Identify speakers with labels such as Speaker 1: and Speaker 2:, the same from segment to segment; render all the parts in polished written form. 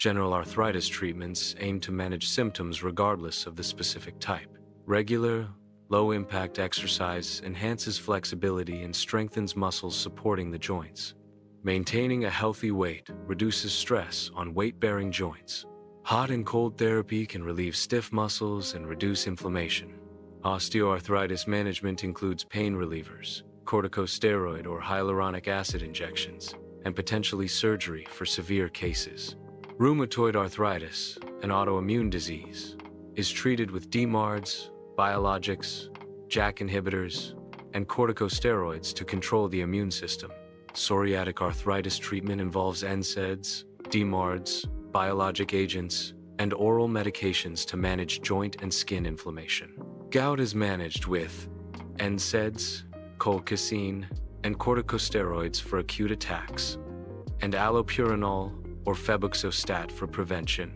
Speaker 1: General arthritis treatments aim to manage symptoms regardless of the specific type. Regular, low-impact exercise enhances flexibility and strengthens muscles supporting the joints. Maintaining a healthy weight reduces stress on weight-bearing joints. Hot and cold therapy can relieve stiff muscles and reduce inflammation. Osteoarthritis management includes pain relievers, corticosteroid or hyaluronic acid injections, and potentially surgery for severe cases. Rheumatoid arthritis, an autoimmune disease, is treated with DMARDs, biologics, JAK inhibitors, and corticosteroids to control the immune system. Psoriatic arthritis treatment involves NSAIDs, DMARDs, biologic agents, and oral medications to manage joint and skin inflammation. Gout is managed with NSAIDs, colchicine, and corticosteroids for acute attacks, and allopurinol or febuxostat for prevention,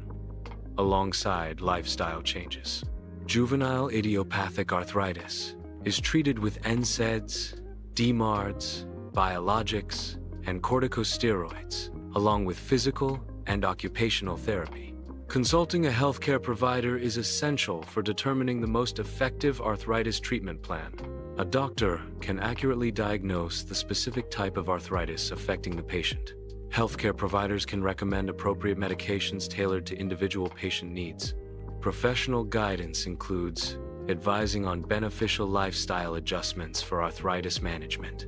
Speaker 1: alongside lifestyle changes. Juvenile idiopathic arthritis is treated with NSAIDs, DMARDs, biologics, and corticosteroids, along with physical and occupational therapy. Consulting a healthcare provider is essential for determining the most effective arthritis treatment plan. A doctor can accurately diagnose the specific type of arthritis affecting the patient. Healthcare providers can recommend appropriate medications tailored to individual patient needs. Professional guidance includes advising on beneficial lifestyle adjustments for arthritis management.